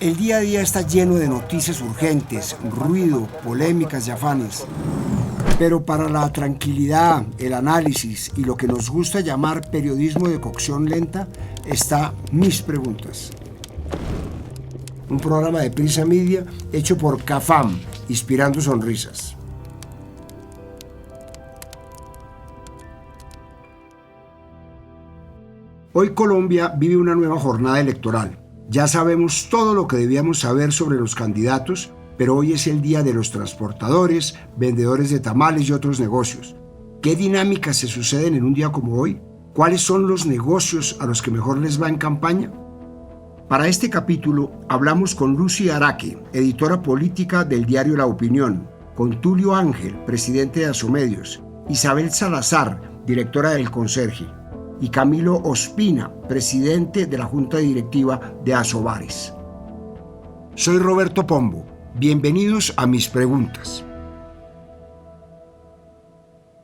El día a día está lleno de noticias urgentes, ruido, polémicas y afanes. Pero para la tranquilidad, el análisis y lo que nos gusta llamar periodismo de cocción lenta, está Mis Preguntas. Un programa de Prisa Media hecho por CAFAM, inspirando sonrisas. Hoy Colombia vive una nueva jornada electoral. Ya sabemos todo lo que debíamos saber sobre los candidatos, pero hoy es el día de los transportadores, vendedores de tamales y otros negocios. ¿Qué dinámicas se suceden en un día como hoy? ¿Cuáles son los negocios a los que mejor les va en campaña? Para este capítulo hablamos con Lucy Araque, editora política del diario La Opinión, con Tulio Ángel, presidente de Asomedios, Isabel Salazar, directora del Conserje, y Camilo Ospina, presidente de la Junta Directiva de Asobares. Soy Roberto Pombo. Bienvenidos a Mis Preguntas.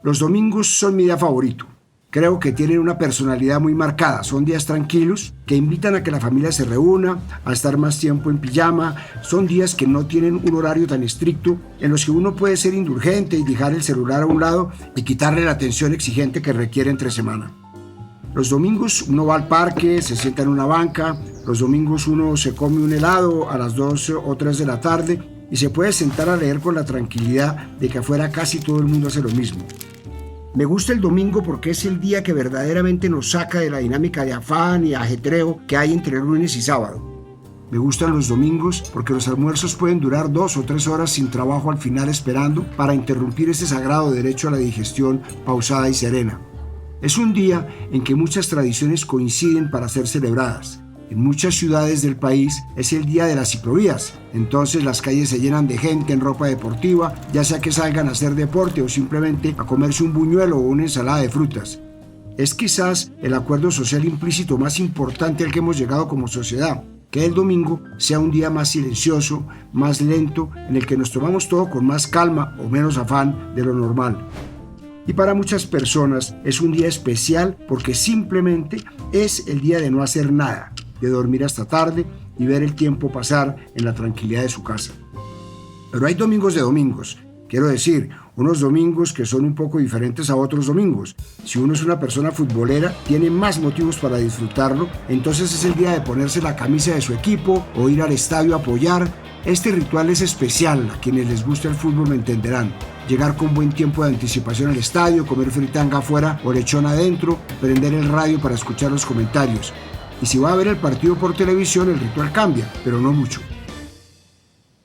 Los domingos son mi día favorito. Creo que tienen una personalidad muy marcada. Son días tranquilos que invitan a que la familia se reúna, a estar más tiempo en pijama. Son días que no tienen un horario tan estricto, en los que uno puede ser indulgente y dejar el celular a un lado y quitarle la atención exigente que requiere entre semana. Los domingos uno va al parque, se sienta en una banca. Los domingos uno se come un helado a las 2 o 3 de la tarde y se puede sentar a leer con la tranquilidad de que afuera casi todo el mundo hace lo mismo. Me gusta el domingo porque es el día que verdaderamente nos saca de la dinámica de afán y ajetreo que hay entre lunes y sábado. Me gustan los domingos porque los almuerzos pueden durar 2 o 3 horas sin trabajo al final esperando para interrumpir ese sagrado derecho a la digestión pausada y serena. Es un día en que muchas tradiciones coinciden para ser celebradas. En muchas ciudades del país es el día de las ciclovías, entonces las calles se llenan de gente en ropa deportiva, ya sea que salgan a hacer deporte o simplemente a comerse un buñuelo o una ensalada de frutas. Es quizás el acuerdo social implícito más importante al que hemos llegado como sociedad, que el domingo sea un día más silencioso, más lento, en el que nos tomamos todo con más calma o menos afán de lo normal. Y para muchas personas es un día especial porque simplemente es el día de no hacer nada, de dormir hasta tarde y ver el tiempo pasar en la tranquilidad de su casa. Pero hay domingos de domingos, quiero decir, unos domingos que son un poco diferentes a otros domingos. Si uno es una persona futbolera, tiene más motivos para disfrutarlo, entonces es el día de ponerse la camisa de su equipo o ir al estadio a apoyar. Este ritual es especial, a quienes les gusta el fútbol me entenderán. Llegar con buen tiempo de anticipación al estadio, comer fritanga afuera o lechón adentro, prender el radio para escuchar los comentarios. Y si va a ver el partido por televisión, el ritual cambia, pero no mucho.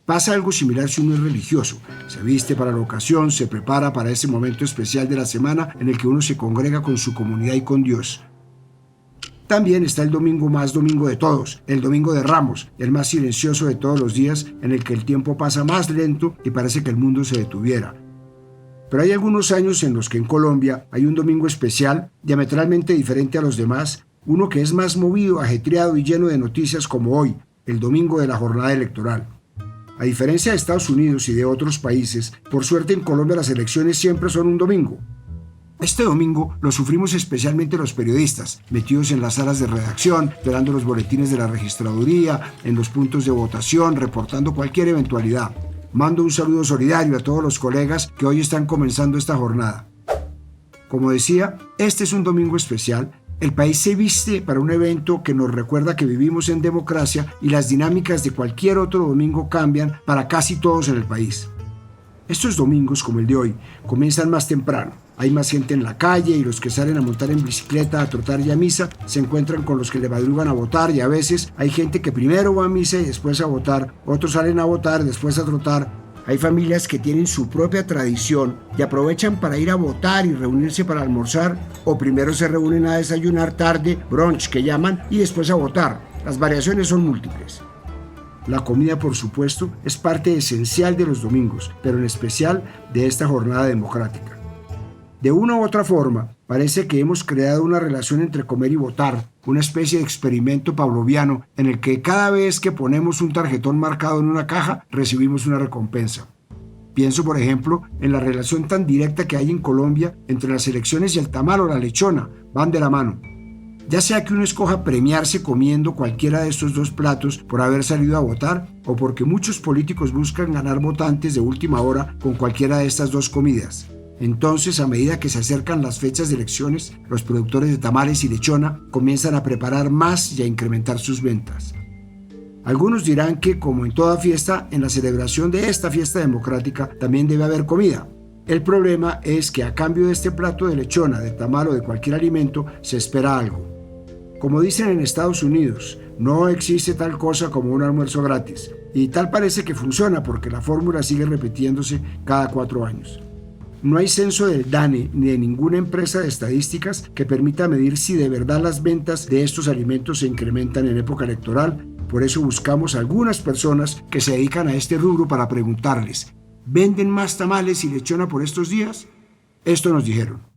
Pasa algo similar si uno es religioso. Se viste para la ocasión, se prepara para ese momento especial de la semana en el que uno se congrega con su comunidad y con Dios. También está el domingo más domingo de todos, el domingo de Ramos, el más silencioso de todos los días, en el que el tiempo pasa más lento y parece que el mundo se detuviera. Pero hay algunos años en los que en Colombia hay un domingo especial, diametralmente diferente a los demás, uno que es más movido, ajetreado y lleno de noticias como hoy, el domingo de la jornada electoral. A diferencia de Estados Unidos y de otros países, por suerte en Colombia las elecciones siempre son un domingo. Este domingo lo sufrimos especialmente los periodistas, metidos en las salas de redacción, esperando los boletines de la registraduría, en los puntos de votación, reportando cualquier eventualidad. Mando un saludo solidario a todos los colegas que hoy están comenzando esta jornada. Como decía, este es un domingo especial. El país se viste para un evento que nos recuerda que vivimos en democracia y las dinámicas de cualquier otro domingo cambian para casi todos en el país. Estos domingos, como el de hoy, comienzan más temprano. Hay más gente en la calle y los que salen a montar en bicicleta, a trotar y a misa, se encuentran con los que le madrugan a votar y a veces hay gente que primero va a misa y después a votar, otros salen a votar, después a trotar. Hay familias que tienen su propia tradición y aprovechan para ir a votar y reunirse para almorzar, o primero se reúnen a desayunar tarde, brunch que llaman, y después a votar. Las variaciones son múltiples. La comida, por supuesto, es parte esencial de los domingos, pero en especial de esta jornada democrática. De una u otra forma, parece que hemos creado una relación entre comer y votar, una especie de experimento pavloviano en el que cada vez que ponemos un tarjetón marcado en una caja, recibimos una recompensa. Pienso, por ejemplo, en la relación tan directa que hay en Colombia entre las elecciones y el tamal o la lechona, van de la mano. Ya sea que uno escoja premiarse comiendo cualquiera de estos dos platos por haber salido a votar, o porque muchos políticos buscan ganar votantes de última hora con cualquiera de estas dos comidas. Entonces, a medida que se acercan las fechas de elecciones, los productores de tamales y lechona comienzan a preparar más y a incrementar sus ventas. Algunos dirán que, como en toda fiesta, en la celebración de esta fiesta democrática también debe haber comida. El problema es que a cambio de este plato de lechona, de tamal o de cualquier alimento, se espera algo. Como dicen en Estados Unidos, no existe tal cosa como un almuerzo gratis. Y tal parece que funciona porque la fórmula sigue repitiéndose cada 4 años. No hay censo del DANE ni de ninguna empresa de estadísticas que permita medir si de verdad las ventas de estos alimentos se incrementan en época electoral. Por eso buscamos a algunas personas que se dedican a este rubro para preguntarles: ¿venden más tamales y lechona por estos días? Esto nos dijeron.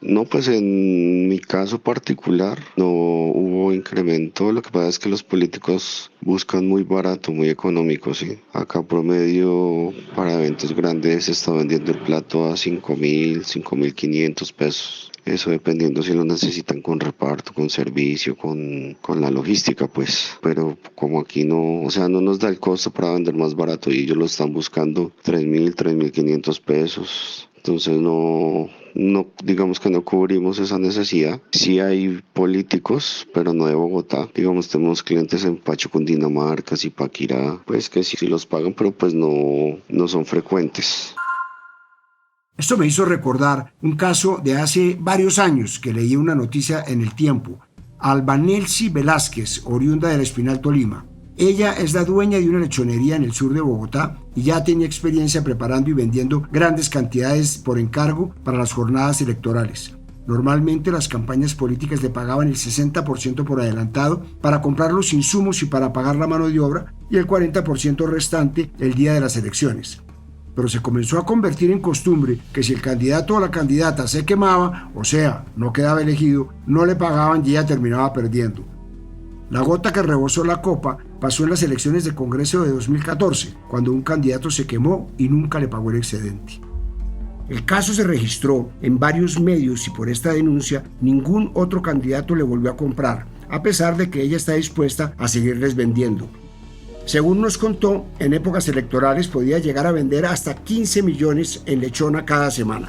No, pues en mi caso particular no hubo incremento. Lo que pasa es que los políticos buscan muy barato, muy económico, ¿sí? Acá promedio para eventos grandes se está vendiendo el plato a 5.000, 5.500 pesos. Eso dependiendo si lo necesitan con reparto, con servicio, con la logística, pues. Pero como aquí no, o sea, no nos da el costo para vender más barato y ellos lo están buscando 3.000, 3.500 pesos. Entonces no, digamos que no cubrimos esa necesidad. Sí hay políticos, pero no de Bogotá. Digamos, tenemos clientes en Pacho, Cundinamarca, Zipaquirá, pues que sí los pagan, pero pues no son frecuentes. Esto me hizo recordar un caso de hace varios años que leí una noticia en El Tiempo. Albanelsi Velázquez, oriunda del Espinal, Tolima. Ella es la dueña de una lechonería en el sur de Bogotá y ya tenía experiencia preparando y vendiendo grandes cantidades por encargo para las jornadas electorales. Normalmente las campañas políticas le pagaban el 60% por adelantado para comprar los insumos y para pagar la mano de obra, y el 40% restante el día de las elecciones. Pero se comenzó a convertir en costumbre que si el candidato o la candidata se quemaba, o sea, no quedaba elegido, no le pagaban y ella terminaba perdiendo. La gota que rebosó la copa pasó en las elecciones de Congreso de 2014, cuando un candidato se quemó y nunca le pagó el excedente. El caso se registró en varios medios y por esta denuncia ningún otro candidato le volvió a comprar, a pesar de que ella está dispuesta a seguirles vendiendo. Según nos contó, en épocas electorales podía llegar a vender hasta 15 millones en lechona cada semana.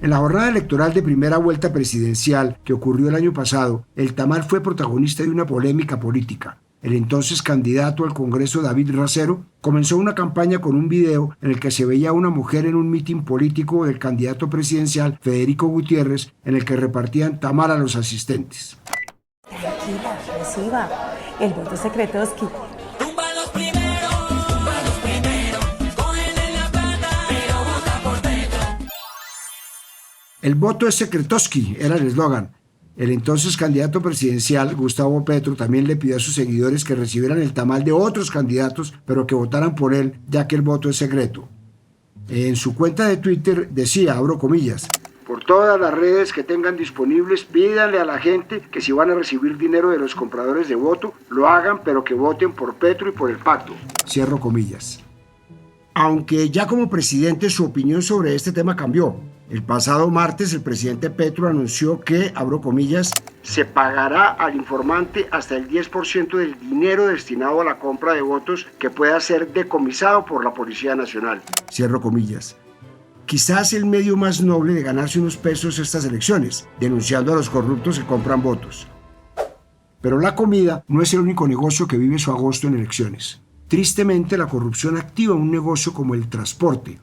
En la jornada electoral de primera vuelta presidencial que ocurrió el año pasado, el tamal fue protagonista de una polémica política. El entonces candidato al Congreso, David Racero, comenzó una campaña con un video en el que se veía a una mujer en un mitin político del candidato presidencial, Federico Gutiérrez, en el que repartían tamal a los asistentes. Tranquila, reciba. El voto secretoski. El voto es secretoski, era el eslogan. El entonces candidato presidencial, Gustavo Petro, también le pidió a sus seguidores que recibieran el tamal de otros candidatos, pero que votaran por él, ya que el voto es secreto. En su cuenta de Twitter decía, abro comillas, por todas las redes que tengan disponibles, pídanle a la gente que si van a recibir dinero de los compradores de voto, lo hagan, pero que voten por Petro y por el pacto. Cierro comillas. Aunque ya como presidente su opinión sobre este tema cambió. El pasado martes el presidente Petro anunció que, abro comillas, se pagará al informante hasta el 10% del dinero destinado a la compra de votos que pueda ser decomisado por la Policía Nacional. Cierro comillas. Quizás el medio más noble de ganarse unos pesos estas elecciones, denunciando a los corruptos que compran votos. Pero la comida no es el único negocio que vive su agosto en elecciones. Tristemente, la corrupción activa un negocio como el transporte.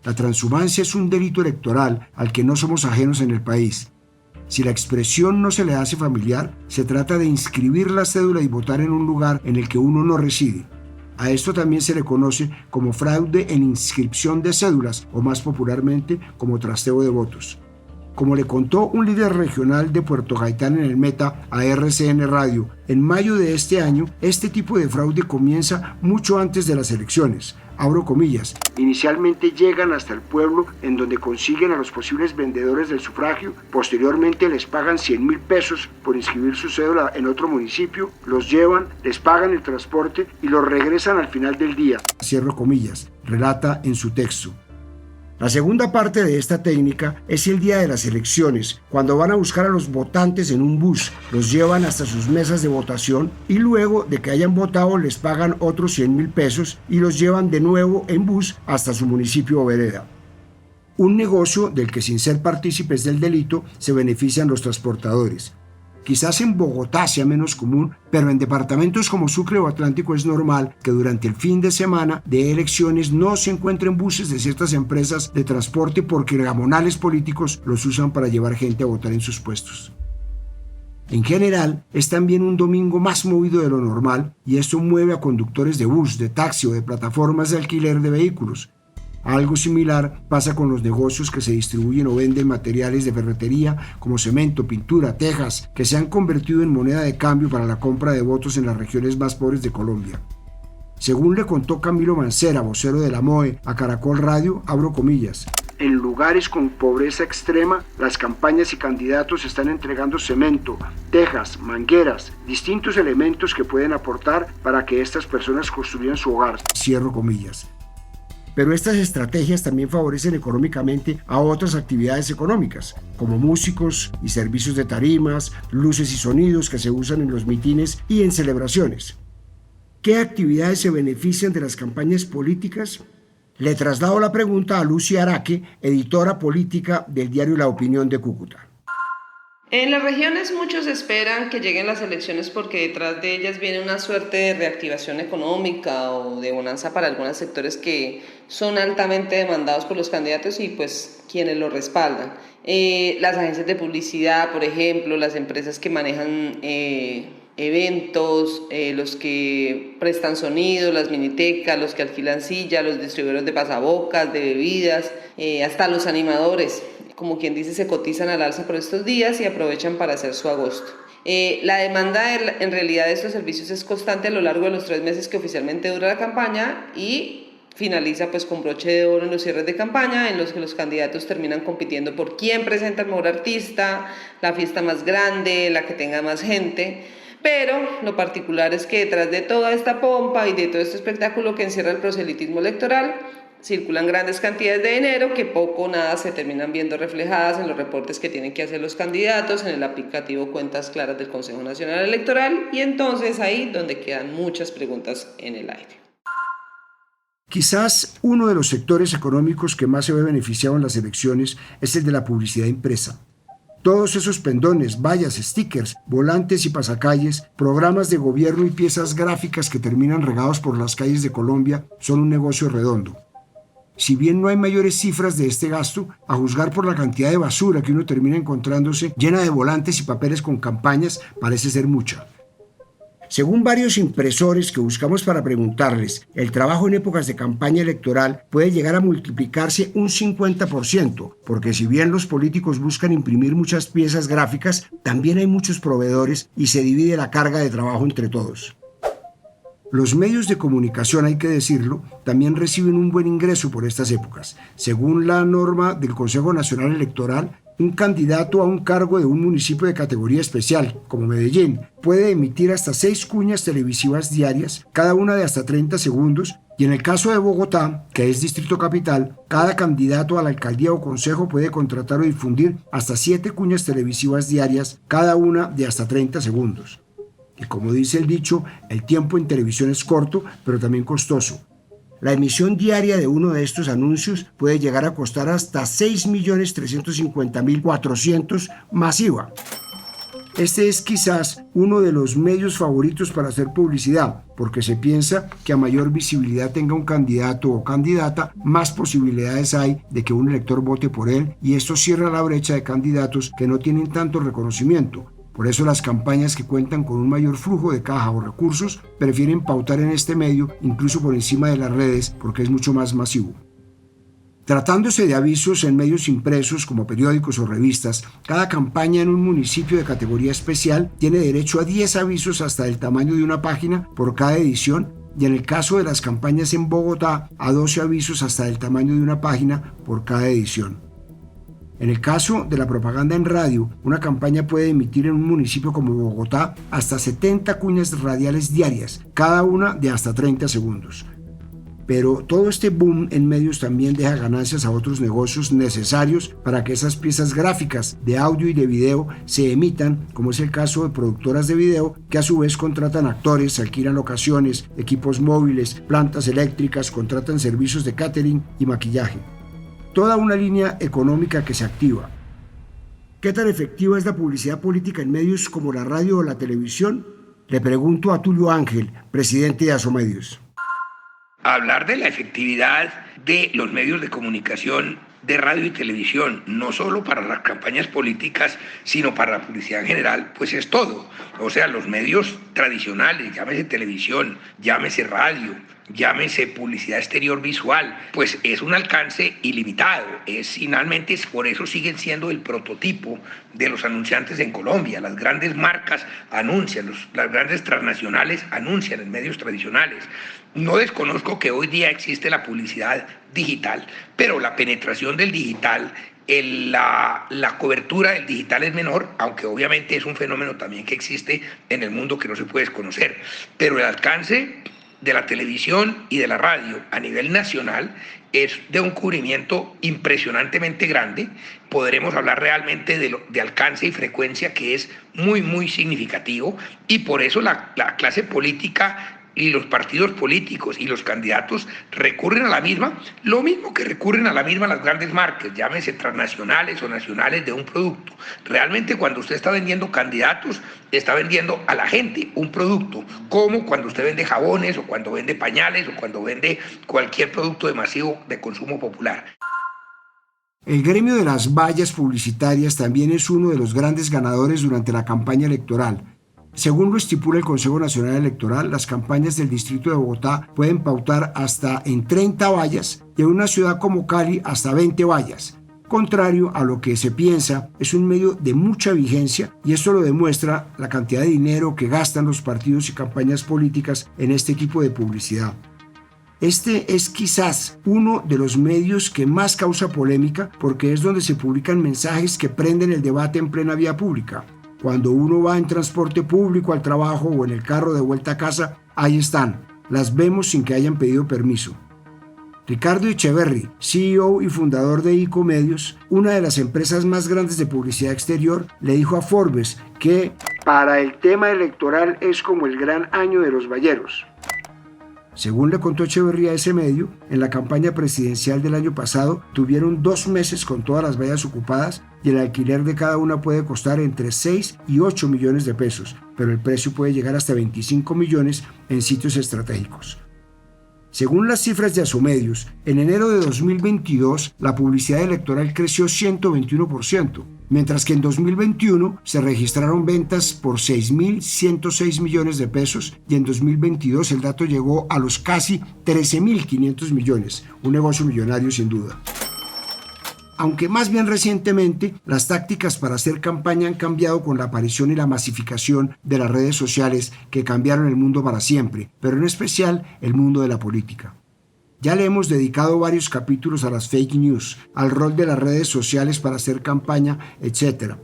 La transhumancia es un delito electoral al que no somos ajenos en el país. Si la expresión no se le hace familiar, se trata de inscribir la cédula y votar en un lugar en el que uno no reside. A esto también se le conoce como fraude en inscripción de cédulas, o más popularmente como trasteo de votos. Como le contó un líder regional de Puerto Gaitán en el Meta a RCN Radio, en mayo de este año, este tipo de fraude comienza mucho antes de las elecciones. Abro comillas, inicialmente llegan hasta el pueblo en donde consiguen a los posibles vendedores del sufragio, posteriormente les pagan 100.000 pesos por inscribir su cédula en otro municipio, los llevan, les pagan el transporte y los regresan al final del día. Cierro comillas, relata en su texto. La segunda parte de esta técnica es el día de las elecciones, cuando van a buscar a los votantes en un bus, los llevan hasta sus mesas de votación y luego de que hayan votado les pagan otros 100.000 pesos y los llevan de nuevo en bus hasta su municipio o vereda. Un negocio del que, sin ser partícipes del delito, se benefician los transportadores. Quizás en Bogotá sea menos común, pero en departamentos como Sucre o Atlántico es normal que durante el fin de semana de elecciones no se encuentren buses de ciertas empresas de transporte porque gamonales políticos los usan para llevar gente a votar en sus puestos. En general, es también un domingo más movido de lo normal y esto mueve a conductores de bus, de taxi o de plataformas de alquiler de vehículos. Algo similar pasa con los negocios que se distribuyen o venden materiales de ferretería como cemento, pintura, tejas, que se han convertido en moneda de cambio para la compra de votos en las regiones más pobres de Colombia. Según le contó Camilo Mancera, vocero de la MOE, a Caracol Radio, abro comillas, en lugares con pobreza extrema, las campañas y candidatos están entregando cemento, tejas, mangueras, distintos elementos que pueden aportar para que estas personas construyan su hogar. Cierro comillas. Pero estas estrategias también favorecen económicamente a otras actividades económicas, como músicos y servicios de tarimas, luces y sonidos que se usan en los mitines y en celebraciones. ¿Qué actividades se benefician de las campañas políticas? Le traslado la pregunta a Lucia Araque, editora política del diario La Opinión de Cúcuta. En las regiones muchos esperan que lleguen las elecciones porque detrás de ellas viene una suerte de reactivación económica o de bonanza para algunos sectores que son altamente demandados por los candidatos y pues quienes los respaldan. Las agencias de publicidad, por ejemplo, las empresas que manejan eventos, los que prestan sonido, las minitecas, los que alquilan sillas, los distribuidores de pasabocas, de bebidas, hasta los animadores, como quien dice, se cotizan al alza por estos días y aprovechan para hacer su agosto. La demanda en realidad de estos servicios es constante a lo largo de los 3 meses que oficialmente dura la campaña y finaliza pues con broche de oro en los cierres de campaña, en los que los candidatos terminan compitiendo por quién presenta el mejor artista, la fiesta más grande, la que tenga más gente. Pero lo particular es que detrás de toda esta pompa y de todo este espectáculo que encierra el proselitismo electoral, circulan grandes cantidades de dinero que poco o nada se terminan viendo reflejadas en los reportes que tienen que hacer los candidatos, en el aplicativo Cuentas Claras del Consejo Nacional Electoral, y entonces ahí donde quedan muchas preguntas en el aire. Quizás uno de los sectores económicos que más se ve beneficiado en las elecciones es el de la publicidad impresa. Todos esos pendones, vallas, stickers, volantes y pasacalles, programas de gobierno y piezas gráficas que terminan regados por las calles de Colombia son un negocio redondo. Si bien no hay mayores cifras de este gasto, a juzgar por la cantidad de basura que uno termina encontrándose llena de volantes y papeles con campañas, parece ser mucha. Según varios impresores que buscamos para preguntarles, el trabajo en épocas de campaña electoral puede llegar a multiplicarse un 50%, porque si bien los políticos buscan imprimir muchas piezas gráficas, también hay muchos proveedores y se divide la carga de trabajo entre todos. Los medios de comunicación, hay que decirlo, también reciben un buen ingreso por estas épocas. Según la norma del Consejo Nacional Electoral, un candidato a un cargo de un municipio de categoría especial, como Medellín, puede emitir hasta 6 cuñas televisivas diarias, cada una de hasta 30 segundos, y en el caso de Bogotá, que es distrito capital, cada candidato a la alcaldía o consejo puede contratar o difundir hasta 7 cuñas televisivas diarias, cada una de hasta 30 segundos. Y como dice el dicho, el tiempo en televisión es corto, pero también costoso. La emisión diaria de uno de estos anuncios puede llegar a costar hasta 6.350.400 más IVA. Este es quizás uno de los medios favoritos para hacer publicidad, porque se piensa que a mayor visibilidad tenga un candidato o candidata, más posibilidades hay de que un elector vote por él, y esto cierra la brecha de candidatos que no tienen tanto reconocimiento. Por eso las campañas que cuentan con un mayor flujo de caja o recursos prefieren pautar en este medio incluso por encima de las redes porque es mucho más masivo. Tratándose de avisos en medios impresos como periódicos o revistas, cada campaña en un municipio de categoría especial tiene derecho a 10 avisos hasta el tamaño de una página por cada edición y en el caso de las campañas en Bogotá a 12 avisos hasta el tamaño de una página por cada edición. En el caso de la propaganda en radio, una campaña puede emitir en un municipio como Bogotá hasta 70 cuñas radiales diarias, cada una de hasta 30 segundos. Pero todo este boom en medios también deja ganancias a otros negocios necesarios para que esas piezas gráficas de audio y de video se emitan, como es el caso de productoras de video que a su vez contratan actores, alquilan locaciones, equipos móviles, plantas eléctricas, contratan servicios de catering y maquillaje. Toda una línea económica que se activa. ¿Qué tan efectiva es la publicidad política en medios como la radio o la televisión? Le pregunto a Tulio Ángel, presidente de Asomedios. Hablar de la efectividad de los medios de comunicación de radio y televisión, no solo para las campañas políticas, sino para la publicidad en general, pues es todo. O sea, los medios tradicionales, llámese televisión, llámese radio, llámese publicidad exterior visual, pues es un alcance ilimitado. Finalmente, por eso siguen siendo el prototipo de los anunciantes en Colombia. Las grandes marcas anuncian, las grandes transnacionales anuncian en medios tradicionales. No desconozco que hoy día existe la publicidad digital, pero la penetración del digital, la cobertura del digital es menor, aunque obviamente es un fenómeno también que existe en el mundo que no se puede desconocer. Pero el alcance de la televisión y de la radio a nivel nacional es de un cubrimiento impresionantemente grande. Podremos hablar realmente de alcance y frecuencia que es muy, muy significativo, y por eso la clase política y los partidos políticos y los candidatos recurren a la misma, lo mismo que recurren a la misma las grandes marcas, llámese transnacionales o nacionales de un producto. Realmente cuando usted está vendiendo candidatos, está vendiendo a la gente un producto, como cuando usted vende jabones o cuando vende pañales o cuando vende cualquier producto de masivo de consumo popular. El gremio de las vallas publicitarias también es uno de los grandes ganadores durante la campaña electoral. Según lo estipula el Consejo Nacional Electoral, las campañas del Distrito de Bogotá pueden pautar hasta en 30 vallas y en una ciudad como Cali hasta 20 vallas. Contrario a lo que se piensa, es un medio de mucha vigencia, y esto lo demuestra la cantidad de dinero que gastan los partidos y campañas políticas en este tipo de publicidad. Este es quizás uno de los medios que más causa polémica, porque es donde se publican mensajes que prenden el debate en plena vía pública. Cuando uno va en transporte público al trabajo o en el carro de vuelta a casa, ahí están, las vemos sin que hayan pedido permiso. Ricardo Echeverry, CEO y fundador de Icomedios, una de las empresas más grandes de publicidad exterior, le dijo a Forbes que para el tema electoral es como el gran año de los valleros. Según le contó Echeverry a ese medio, en la campaña presidencial del año pasado tuvieron 2 meses con todas las vallas ocupadas y el alquiler de cada una puede costar entre 6 y 8 millones de pesos, pero el precio puede llegar hasta 25 millones en sitios estratégicos. Según las cifras de Asomedios, en enero de 2022 la publicidad electoral creció 121%, mientras que en 2021 se registraron ventas por 6.106 millones de pesos y en 2022 el dato llegó a los casi 13.500 millones, un negocio millonario sin duda. Aunque más bien recientemente, las tácticas para hacer campaña han cambiado con la aparición y la masificación de las redes sociales que cambiaron el mundo para siempre, pero en especial el mundo de la política. Ya le hemos dedicado varios capítulos a las fake news, al rol de las redes sociales para hacer campaña, etc.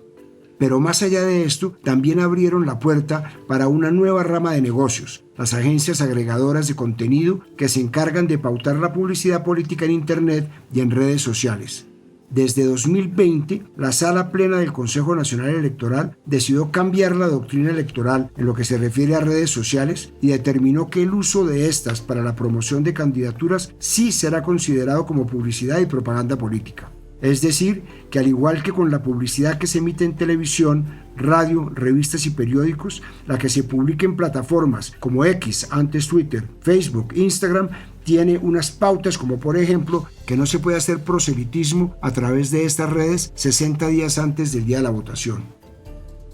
Pero más allá de esto, también abrieron la puerta para una nueva rama de negocios, las agencias agregadoras de contenido que se encargan de pautar la publicidad política en Internet y en redes sociales. Desde 2020, la Sala Plena del Consejo Nacional Electoral decidió cambiar la doctrina electoral en lo que se refiere a redes sociales y determinó que el uso de estas para la promoción de candidaturas sí será considerado como publicidad y propaganda política. Es decir, que al igual que con la publicidad que se emite en televisión, radio, revistas y periódicos, la que se publica en plataformas como X, antes Twitter, Facebook, Instagram, tiene unas pautas como por ejemplo que no se puede hacer proselitismo a través de estas redes 60 días antes del día de la votación.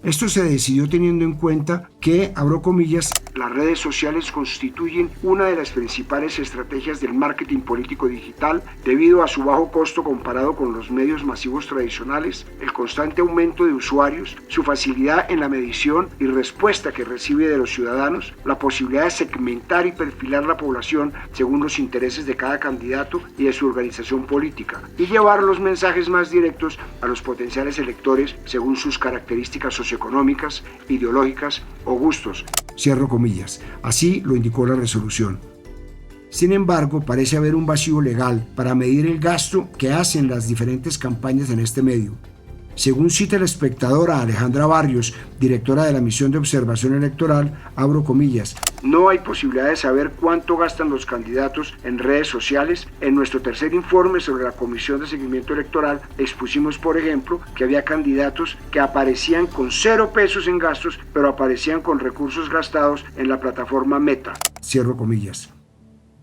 Esto se decidió teniendo en cuenta que, abro comillas, las redes sociales constituyen una de las principales estrategias del marketing político digital debido a su bajo costo comparado con los medios masivos tradicionales, el constante aumento de usuarios, su facilidad en la medición y respuesta que recibe de los ciudadanos, la posibilidad de segmentar y perfilar la población según los intereses de cada candidato y de su organización política, y llevar los mensajes más directos a los potenciales electores según sus características socioeconómicas, ideológicas o gustos. Cierro comillas. Así lo indicó la resolución. Sin embargo, parece haber un vacío legal para medir el gasto que hacen las diferentes campañas en este medio. Según cita El Espectador a Alejandra Barrios, directora de la Misión de Observación Electoral, abro comillas, no hay posibilidad de saber cuánto gastan los candidatos en redes sociales. En nuestro tercer informe sobre la Comisión de Seguimiento Electoral expusimos, por ejemplo, que había candidatos que aparecían con 0 pesos en gastos, pero aparecían con recursos gastados en la plataforma Meta. Cierro comillas.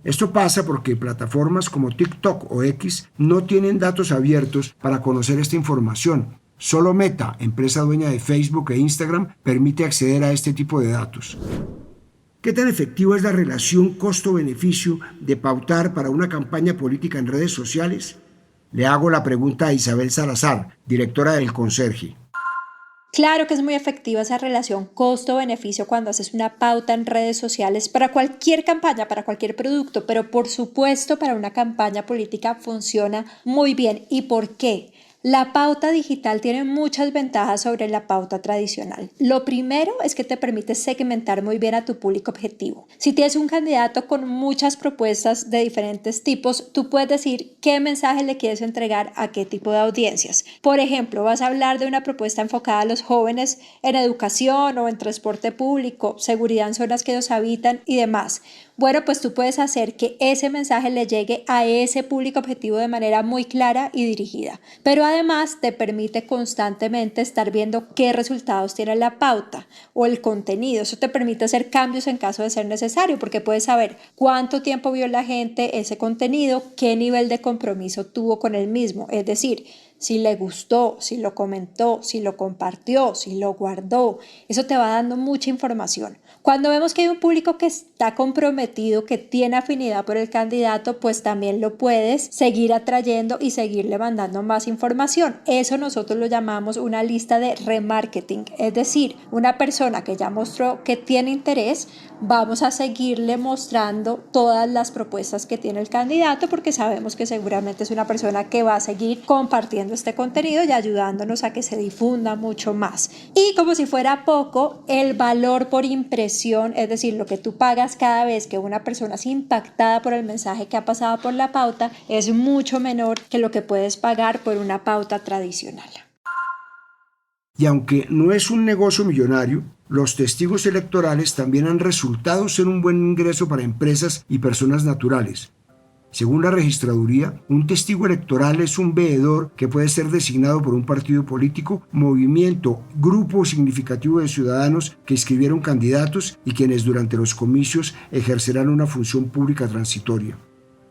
Esto pasa porque plataformas como TikTok o X no tienen datos abiertos para conocer esta información. Solo Meta, empresa dueña de Facebook e Instagram, permite acceder a este tipo de datos. ¿Qué tan efectiva es la relación costo-beneficio de pautar para una campaña política en redes sociales? Le hago la pregunta a Isabel Salazar, directora del Conserje. Claro que es muy efectiva esa relación costo-beneficio cuando haces una pauta en redes sociales para cualquier campaña, para cualquier producto, pero por supuesto para una campaña política funciona muy bien. ¿Y por qué? La pauta digital tiene muchas ventajas sobre la pauta tradicional. Lo primero es que te permite segmentar muy bien a tu público objetivo. Si tienes un candidato con muchas propuestas de diferentes tipos, tú puedes decir qué mensaje le quieres entregar a qué tipo de audiencias. Por ejemplo, vas a hablar de una propuesta enfocada a los jóvenes en educación o en transporte público, seguridad en zonas que ellos habitan y demás. Bueno, pues tú puedes hacer que ese mensaje le llegue a ese público objetivo de manera muy clara y dirigida. Pero además te permite constantemente estar viendo qué resultados tiene la pauta o el contenido. Eso te permite hacer cambios en caso de ser necesario, porque puedes saber cuánto tiempo vio la gente ese contenido, qué nivel de compromiso tuvo con el mismo. Es decir, si le gustó, si lo comentó, si lo compartió, si lo guardó. Eso te va dando mucha información. Cuando vemos que hay un público que está comprometido, que tiene afinidad por el candidato, pues también lo puedes seguir atrayendo y seguirle mandando más información. Eso nosotros lo llamamos una lista de remarketing. Es decir, una persona que ya mostró que tiene interés, vamos a seguirle mostrando todas las propuestas que tiene el candidato porque sabemos que seguramente es una persona que va a seguir compartiendo este contenido y ayudándonos a que se difunda mucho más. Y como si fuera poco, el valor por impresión, es decir, lo que tú pagas cada vez que una persona es impactada por el mensaje que ha pasado por la pauta, es mucho menor que lo que puedes pagar por una pauta tradicional. Y aunque no es un negocio millonario, los testigos electorales también han resultado ser un buen ingreso para empresas y personas naturales. Según la registraduría, un testigo electoral es un veedor que puede ser designado por un partido político, movimiento, grupo significativo de ciudadanos que inscribieron candidatos y quienes durante los comicios ejercerán una función pública transitoria.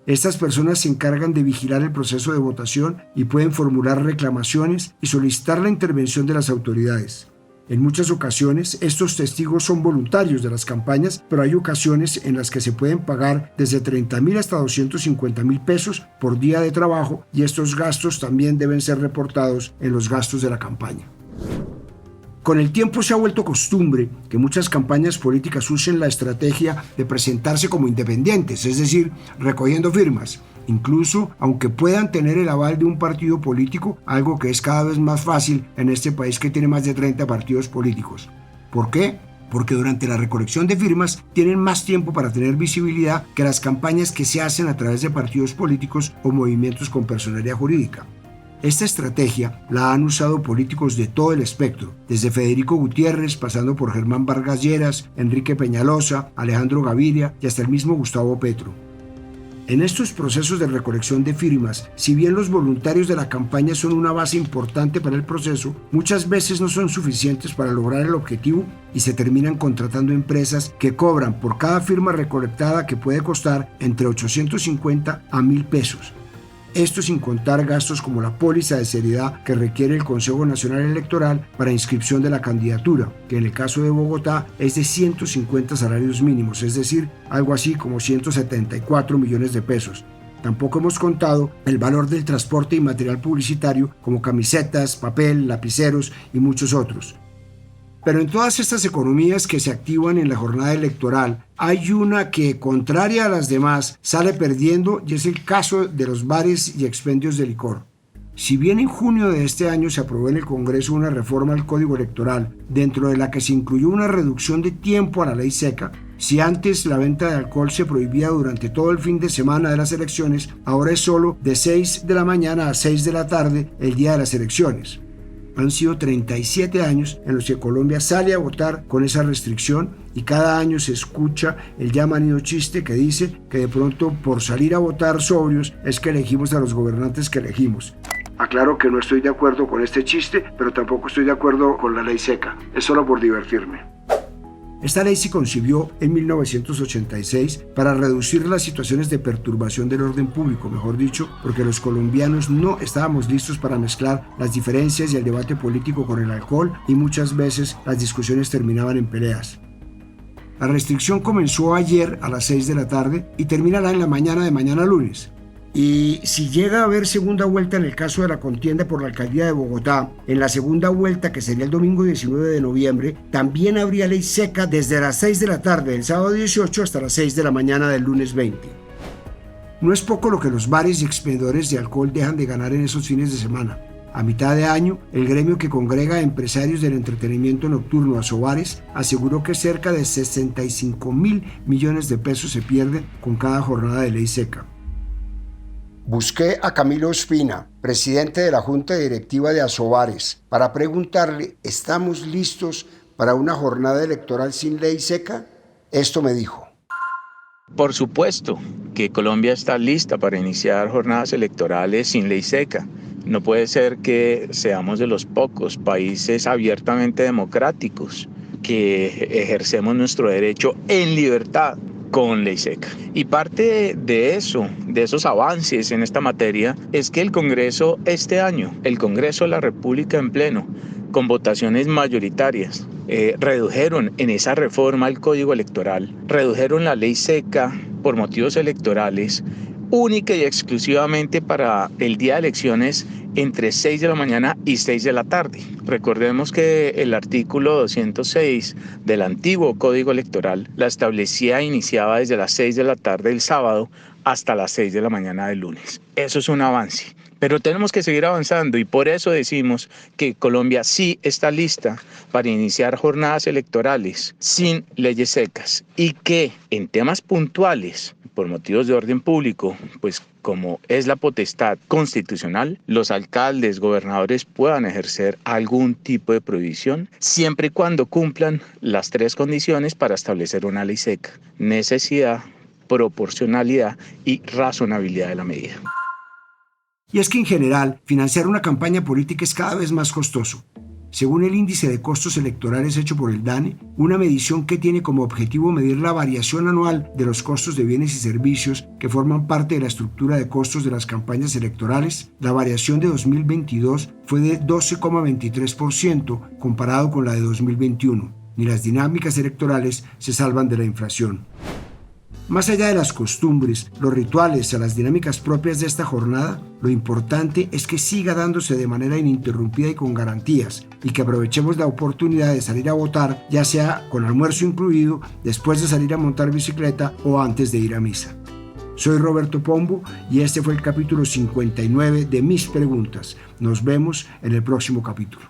Estas personas se encargan de vigilar el proceso de votación y pueden formular reclamaciones y solicitar la intervención de las autoridades. En muchas ocasiones, estos testigos son voluntarios de las campañas, pero hay ocasiones en las que se pueden pagar desde 30,000 hasta 250,000 pesos por día de trabajo y estos gastos también deben ser reportados en los gastos de la campaña. Con el tiempo se ha vuelto costumbre que muchas campañas políticas usen la estrategia de presentarse como independientes, es decir, recogiendo firmas, incluso aunque puedan tener el aval de un partido político, algo que es cada vez más fácil en este país que tiene más de 30 partidos políticos. ¿Por qué? Porque durante la recolección de firmas tienen más tiempo para tener visibilidad que las campañas que se hacen a través de partidos políticos o movimientos con personería jurídica. Esta estrategia la han usado políticos de todo el espectro, desde Federico Gutiérrez, pasando por Germán Vargas Lleras, Enrique Peñalosa, Alejandro Gaviria y hasta el mismo Gustavo Petro. En estos procesos de recolección de firmas, si bien los voluntarios de la campaña son una base importante para el proceso, muchas veces no son suficientes para lograr el objetivo y se terminan contratando empresas que cobran por cada firma recolectada que puede costar entre 850 a 1,000 pesos. Esto sin contar gastos como la póliza de seriedad que requiere el Consejo Nacional Electoral para inscripción de la candidatura, que en el caso de Bogotá es de 150 salarios mínimos, es decir, algo así como 174 millones de pesos. Tampoco hemos contado el valor del transporte y material publicitario como camisetas, papel, lapiceros y muchos otros. Pero en todas estas economías que se activan en la jornada electoral, hay una que, contraria a las demás, sale perdiendo y es el caso de los bares y expendios de licor. Si bien en junio de este año se aprobó en el Congreso una reforma al Código Electoral, dentro de la que se incluyó una reducción de tiempo a la ley seca, Si antes la venta de alcohol se prohibía durante todo el fin de semana de las elecciones, ahora es solo de 6 de la mañana a 6 de la tarde el día de las elecciones. Han sido 37 años en los que Colombia sale a votar con esa restricción y cada año se escucha el ya manido chiste que dice que de pronto por salir a votar sobrios es que elegimos a los gobernantes que elegimos. Aclaro que no estoy de acuerdo con este chiste, pero tampoco estoy de acuerdo con la ley seca. Es solo por divertirme. Esta ley se concibió en 1986 para reducir las situaciones de perturbación del orden público, mejor dicho, porque los colombianos no estábamos listos para mezclar las diferencias y el debate político con el alcohol y muchas veces las discusiones terminaban en peleas. La restricción comenzó ayer a las 6 de la tarde y terminará en la mañana de mañana lunes. Y si llega a haber segunda vuelta en el caso de la contienda por la alcaldía de Bogotá, en la segunda vuelta, que sería el domingo 19 de noviembre, también habría ley seca desde las 6 de la tarde del sábado 18 hasta las 6 de la mañana del lunes 20. No es poco lo que los bares y expendedores de alcohol dejan de ganar en esos fines de semana. A mitad de año, el gremio que congrega a empresarios del entretenimiento nocturno, Asobares, aseguró que cerca de 65.000 millones de pesos se pierden con cada jornada de ley seca. Busqué a Camilo Ospina, presidente de la Junta Directiva de Asobares, para preguntarle, ¿estamos listos para una jornada electoral sin ley seca? Esto me dijo. Por supuesto que Colombia está lista para iniciar jornadas electorales sin ley seca. No puede ser que seamos de los pocos países abiertamente democráticos que ejercemos nuestro derecho en libertad con ley seca. Y parte de eso, de esos avances en esta materia, es que el Congreso este año, el Congreso de la República en pleno, con votaciones mayoritarias, redujeron en esa reforma al Código Electoral, redujeron la ley seca por motivos electorales, única y exclusivamente para el día de elecciones entre 6 de la mañana y 6 de la tarde. Recordemos que el artículo 206 del antiguo Código Electoral la establecía e iniciaba desde las 6 de la tarde del sábado hasta las 6 de la mañana del lunes. Eso es un avance. Pero tenemos que seguir avanzando y por eso decimos que Colombia sí está lista para iniciar jornadas electorales sin leyes secas y que en temas puntuales, por motivos de orden público, pues como es la potestad constitucional, los alcaldes, gobernadores puedan ejercer algún tipo de prohibición siempre y cuando cumplan las 3 condiciones para establecer una ley seca: necesidad, proporcionalidad y razonabilidad de la medida. Y es que en general, financiar una campaña política es cada vez más costoso. Según el índice de costos electorales hecho por el DANE, una medición que tiene como objetivo medir la variación anual de los costos de bienes y servicios que forman parte de la estructura de costos de las campañas electorales, la variación de 2022 fue de 12,23% comparado con la de 2021. Ni las dinámicas electorales se salvan de la inflación. Más allá de las costumbres, los rituales, a las dinámicas propias de esta jornada, lo importante es que siga dándose de manera ininterrumpida y con garantías, y que aprovechemos la oportunidad de salir a votar, ya sea con almuerzo incluido, después de salir a montar bicicleta o antes de ir a misa. Soy Roberto Pombo y este fue el capítulo 59 de Mis Preguntas. Nos vemos en el próximo capítulo.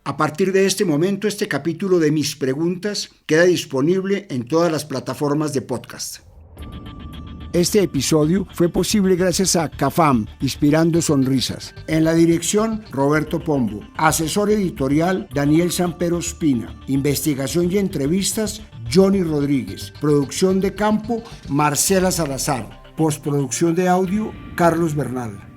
A partir de este momento, este capítulo de Mis Preguntas queda disponible en todas las plataformas de podcast. Este episodio fue posible gracias a CAFAM, Inspirando Sonrisas. En la dirección, Roberto Pombo. Asesor editorial, Daniel Sampero Ospina. Investigación y entrevistas, Johnny Rodríguez. Producción de campo, Marcela Salazar. Postproducción de audio, Carlos Bernal.